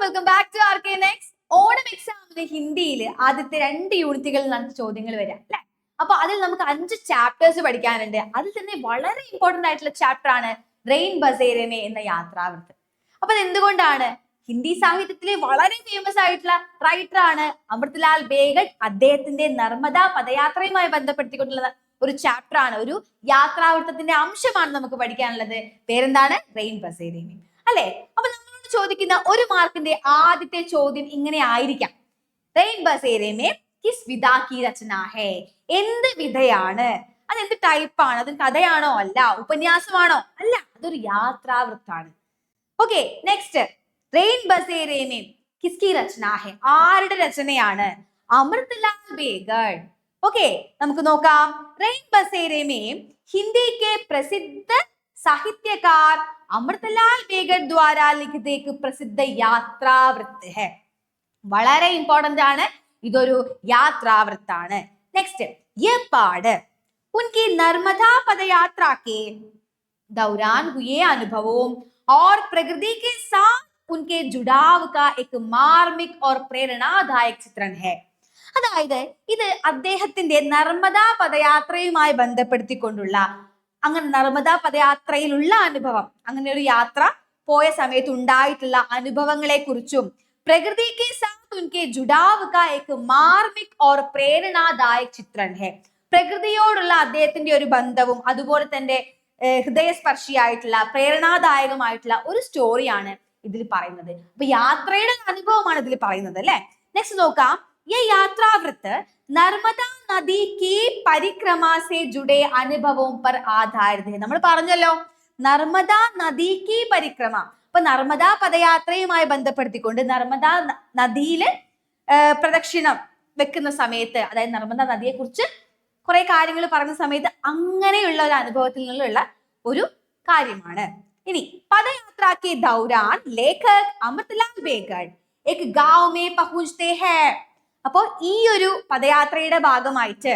Welcome back to ആർക്കെനെക്സ്. ഓണം എക്സാമിന് ഹിന്ദിയിൽ ആദ്യത്തെ 2 യൂണിറ്റുകളിൽ നമുക്ക് ചോദ്യങ്ങൾ വരാം അല്ലെ. അപ്പൊ അതിൽ നമുക്ക് 5 ചാപ്റ്റേഴ്സ് പഠിക്കാനുണ്ട്. അതിൽ തന്നെ വളരെ ഇമ്പോർട്ടന്റ് ആയിട്ടുള്ള ചാപ്റ്റർ ആണ് റെയിൻ ബസേരെ മേ എന്ന യാത്രാവൃത്ത്. അപ്പൊ അത് എന്തുകൊണ്ടാണ്? ഹിന്ദി സാഹിത്യത്തിലെ വളരെ ഫേമസ് ആയിട്ടുള്ള റൈറ്റർ ആണ് അമൃത്ലാൽ ബേഗഡ്. അദ്ദേഹത്തിന്റെ നർമ്മദ പദയാത്രയുമായി ബന്ധപ്പെടുത്തിക്കൊണ്ടുള്ള ഒരു ചാപ്റ്റർ ആണ്, ഒരു യാത്രാവൃത്തത്തിന്റെ അംശമാണ് നമുക്ക് പഠിക്കാനുള്ളത്. പേരെന്താണ്? റെയിൻ ബസേരെ മേ അല്ലെ. അപ്പൊ നമ്മളോട് ചോദിക്കുന്ന 1 മാർക്കിന്റെ ആദ്യത്തെ ചോദ്യം ഇങ്ങനെ ആയിരിക്കാം: റെയിൻ ബസേരെ മേ കിസ് വിധാ കി രചന ഹേ? എന്ത് വിധയാണ്? അതെന്ത് ടൈപ്പാണ്? അത് കഥയാണോ? അല്ല. ഉപന്യാസമാണോ? അല്ല. അതൊരു യാത്രാവൃത്താണ്. Okay, next. റെയിൻ ബസേരെ മേ കിസ്കി രചന ഹേ? ആരുടെ രചനയാണ്? അമൃത്ലാൽ ബേഗഡ്. ഓക്കെ, നമുക്ക് നോക്കാം. റെയിൻ ബസേരെ മേ ഹിന്ദി के प्रसिद्ध साहित्यकार अमृतलाल बेगड द्वारा लिखित एक प्रसिद्ध यात्रावृत्त है. വളരെ ഇമ്പോർട്ടന്റ് ആണ്, ഇതൊരു യാത്രാവൃത്താണ്. നെക്സ്റ്റ്, ये पाठ उनकी नर्मदा पदयात्रा के दौरान हुए अनुभवों और प्रकृति के साथ उनके जुड़ाव का एक मार्मिक और प्रेरणादायक चित्रण है. അതായത് ഇത് അദ്ദേഹത്തിന്റെ നർമ്മദാ പദയാത്രയുമായി ബന്ധപ്പെടുത്തിക്കൊണ്ടുള്ള, അങ്ങനെ നർമ്മദാ പദയാത്രയിലുള്ള അനുഭവം, അങ്ങനെ ഒരു യാത്ര പോയ സമയത്ത് ഉണ്ടായിട്ടുള്ള അനുഭവങ്ങളെ കുറിച്ചും പ്രകൃതിക്ക് സാത്ത് ഉൻകെ ജുഡാവ് കാ ഏക് മാർമിക് ഓർ പ്രേരണാദായക് ചിത്രൺ ഹെ. പ്രകൃതിയോടുള്ള അദ്ദേഹത്തിന്റെ ഒരു ബന്ധവും അതുപോലെ തന്നെ ഹൃദയസ്പർശിയായിട്ടുള്ള പ്രേരണാദായകമായിട്ടുള്ള ഒരു സ്റ്റോറിയാണ് ഇതിൽ പറയുന്നത്. അപ്പൊ യാത്രയുടെ അനുഭവമാണ് ഇതിൽ പറയുന്നത് അല്ലെ. നെക്സ്റ്റ് നോക്കാം. ये यात्रावृत्त नर्मदा नदी की परिक्रमा से जुड़े अनुभवों पर आधारित है. നമ്മൾ പറഞ്ഞല്ലോ നർമ്മദ നദി കി പരിക്രമ. അപ്പൊ നർമ്മദ പദയാത്രയുമായി ബന്ധപ്പെടുത്തിക്കൊണ്ട് നർമ്മദ നദിയിൽ പ്രദക്ഷിണം വെക്കുന്ന സമയത്ത്, അതായത് നർമ്മദ നദിയെ കുറിച്ച് കുറെ കാര്യങ്ങൾ പറഞ്ഞ സമയത്ത് അങ്ങനെയുള്ള ഒരു അനുഭവത്തിൽ നിന്നുള്ള ഒരു കാര്യമാണ്. ഇനി പദയാത്ര के दौरान लेखक अमृतलाल बेगड एक गांव में पहुंचते हैं. അപ്പോൾ ഈ ഒരു പദയാത്രയുടെ ഭാഗമായിട്ട്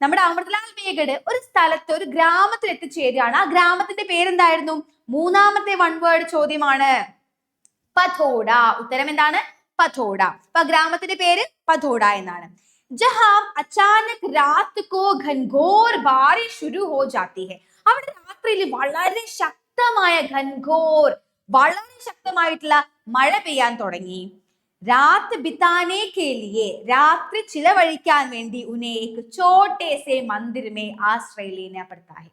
നമ്മുടെ അമൃത്ലാൽ ബേഗഡ് ഒരു സ്ഥലത്ത്, ഒരു ഗ്രാമത്തിൽ എത്തിച്ചേരുകയാണ്. ആ ഗ്രാമത്തിന്റെ പേരെന്തായിരുന്നു? മൂന്നാമത്തെ 1 വേർഡ് ചോദ്യമാണ്, പഥോഡ. ഉത്തരം എന്താണ്? പഥോഡ. അപ്പൊ ഗ്രാമത്തിന്റെ പേര് പഥോഡ എന്നാണ്. ജഹാം അച്ചാനക് രാത് കോ ഘൻഘോർ ബാരിഷ് ശുരു ഹോ ജാതി ഹെ. അവിടെ രാത്രിയിൽ വളരെ ശക്തമായ ഘൻഘോർ, വളരെ ശക്തമായിട്ടുള്ള മഴ പെയ്യാൻ തുടങ്ങി. രാത് ബിതാനെ കെ ലിയെ, രാത്രി ചിലവഴിക്കാൻ വേണ്ടി ഉനെ ഏക് ചോട്ടേ സേ മന്ദിർ മേ ആശ്രയ ലേന പഡ്താ ഹെ.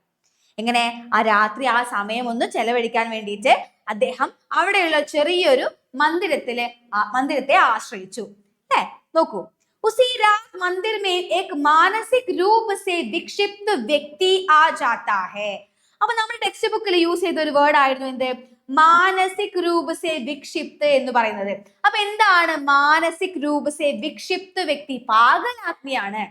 എങ്ങനെ ആ രാത്രി ആ സമയം ഒന്ന് ചെലവഴിക്കാൻ വേണ്ടിയിട്ട് അദ്ദേഹം അവിടെയുള്ള ചെറിയൊരു മന്ദിരത്തെ ആശ്രയിച്ചു അല്ലെ. നോക്കൂ. ഉസി രാത് മന്ദിർ മേ ഏക് മാനസിക് രൂപ സേ വിക്ഷിപ്ത വ്യക്തി ആ ജാതാ ഹെ. അപ്പൊ നമ്മുടെ ടെക്സ്റ്റ് ബുക്കിൽ യൂസ് ചെയ്ത ഒരു വേർഡ് ആയിരുന്നു എന്ത്? മാനസിക് രൂപ സേ വിക്ഷിപ്ത് എന്ന് പറയുന്നത്. അപ്പൊ എന്താണ് മാനസിക് രൂപ സേ വിക്ഷിപ്ത വ്യക്തി? പാഗലാത്മിയാണ്.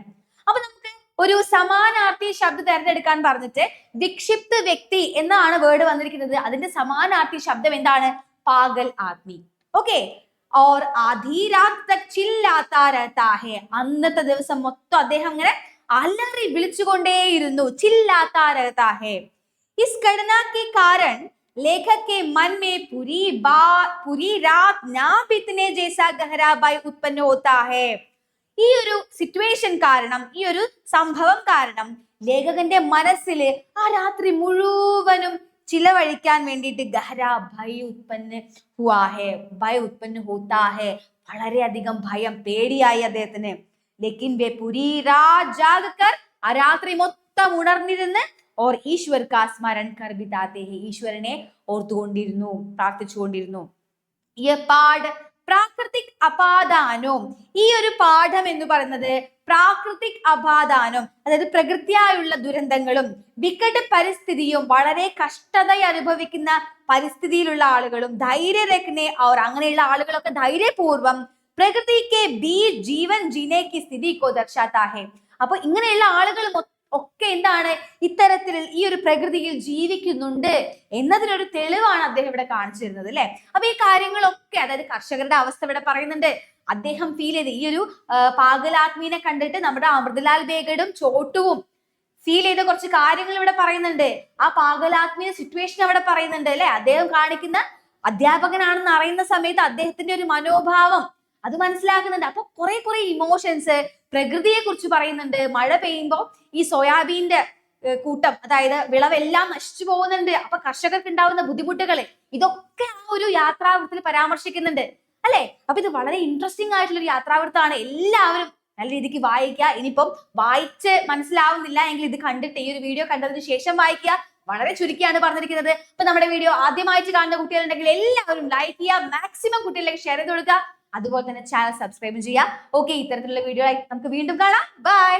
അപ്പൊ നമുക്ക് ഒരു സമാനാർത്ഥി ശബ്ദം തിരഞ്ഞെടുക്കാൻ പറഞ്ഞിട്ട് വിക്ഷിപ്ത വ്യക്തി എന്നാണ് വേർഡ് വന്നിരിക്കുന്നത്. അതിന്റെ സമാനാർത്ഥി ശബ്ദം എന്താണ്? പാഗൽ ആത്മി. ഓക്കെ. ഓർ ആധി രാത് തക് ചില്ലാതാ രഹതാ ഹെ. അന്നത്തെ ദിവസം മൊത്തം അദ്ദേഹം ഇങ്ങനെ അലറി വിളിച്ചുകൊണ്ടേയിരുന്നു. ചില്ലാതാ രഹതാ ഹെ. ഇസ് ഘടനാ കെ കാരണം लेखक के मन में पूरी रात ना बीतने जैसा गहरा भय उत्पन्न होता है. ഈ ഒരു സിറ്റുവേഷൻ കാരണം, ഈ ഒരു സംഭവം കാരണം ലേഖകന്റെ മനസ്സിൽ ആ രാത്രി മുഴുവനും ചിലവഴിക്കാൻ വേണ്ടിയിട്ട് ഗഹരാ ഭയ ഉത്പന്ന ഹുവാ ഹെ, ഭയ ഉത്പന്ന ഹോത്താ ഹെ. വളരെയധികം ഭയം, പേടിയായി അദ്ദേഹത്തിന്. ലേക്കിൻ വേ പൂരി രാത് ജാഗ് കർ, ആ രാത്രി മൊത്തം ഉണർന്നിരുന്ന് और ईश्वर का स्मरण कर बिताते हैं, ഈശ്വരനെ ഓർത്തുകൊണ്ടിരുന്നു, പ്രാർത്ഥിച്ചുകൊണ്ടിരുന്നു. ये पाठ പ്രാകൃതിക് അപാദാനം. ഈ ഒരു പാഠം എന്ന് പറയുന്നത് പ്രാകൃതിക് അപാദാനം, അതായത് പ്രകൃതിയായുള്ള ദുരന്തങ്ങളും വികട പരിസ്ഥിതിയും, വളരെ കഷ്ടത അനുഭവിക്കുന്ന പരിസ്ഥിതിയിലുള്ള ആളുകളും ധൈര്യ രഖ്നെ और അങ്ങനെയുള്ള ആളുകളൊക്കെ ധൈര്യപൂർവം പ്രകൃതിക്ക് ബീച്ച് ജീവൻ ജീനെ കി സ്ഥിതി കോ ദർശാതാ ഹെ. അപ്പൊ ഇങ്ങനെയുള്ള ആളുകൾ ഒക്കെ എന്താണ്? ഇത്തരത്തിൽ ഈ ഒരു പ്രകൃതിയിൽ ജീവിക്കുന്നുണ്ട് എന്നതിനൊരു തെളിവാണ് അദ്ദേഹം ഇവിടെ കാണിച്ചു തരുന്നത് അല്ലെ. അപ്പൊ ഈ കാര്യങ്ങളൊക്കെ, അതായത് കർഷകരുടെ അവസ്ഥ ഇവിടെ പറയുന്നുണ്ട്. അദ്ദേഹം ഫീൽ ചെയ്ത്, ഈ ഒരു പാഗലാത്മീനെ കണ്ടിട്ട് നമ്മുടെ അമൃത്ലാൽ ബേഗഡും ചോട്ടുവും ഫീൽ ചെയ്ത കുറച്ച് കാര്യങ്ങൾ ഇവിടെ പറയുന്നുണ്ട്. ആ പാഗലാത്മീയ സിറ്റുവേഷൻ അവിടെ പറയുന്നുണ്ട് അല്ലെ. അദ്ദേഹം കാണിക്കുന്ന അധ്യാപകനാണെന്ന് അറിയുന്ന സമയത്ത് അദ്ദേഹത്തിന്റെ ഒരു മനോഭാവം അത് മനസ്സിലാക്കുന്നുണ്ട്. അപ്പൊ കുറെ ഇമോഷൻസ് പ്രകൃതിയെ കുറിച്ച് പറയുന്നുണ്ട്. മഴ പെയ്യുമ്പോൾ ഈ സോയാബീന്റെ കൂട്ടം, അതായത് വിളവെല്ലാം നശിച്ചു പോകുന്നുണ്ട്. അപ്പൊ കർഷകർക്ക് ഉണ്ടാവുന്ന ബുദ്ധിമുട്ടുകൾ ഇതൊക്കെ ആ ഒരു യാത്രാവൃത്തിൽ പരാമർശിക്കുന്നുണ്ട് അല്ലെ. അപ്പൊ ഇത് വളരെ ഇൻട്രസ്റ്റിംഗ് ആയിട്ടുള്ള ഒരു യാത്രാവൃത്താണ്. എല്ലാവരും നല്ല രീതിക്ക് വായിക്കുക. ഇനിയിപ്പം വായിച്ച് മനസ്സിലാവുന്നില്ല എങ്കിൽ ഇത് കണ്ടിട്ട്, ഈ ഒരു വീഡിയോ കണ്ടതിന് ശേഷം വായിക്കുക. വളരെ ചുരുക്കിയാണ് പറഞ്ഞിരിക്കുന്നത്. അപ്പൊ നമ്മുടെ വീഡിയോ ആദ്യമായിട്ട് കാണുന്ന കുട്ടികളുണ്ടെങ്കിൽ എല്ലാവരും ലൈക്ക് ചെയ്യുക, മാക്സിമം കുട്ടികളിലേക്ക് ഷെയർ ചെയ്ത് കൊടുക്കുക. അതുപോലെ തന്നെ ചാനൽ സബ്സ്ക്രൈബ് ചെയ്യുക. ഓക്കെ, ഇത്തരത്തിലുള്ള വീഡിയോ നമുക്ക് വീണ്ടും കാണാം. ബൈ.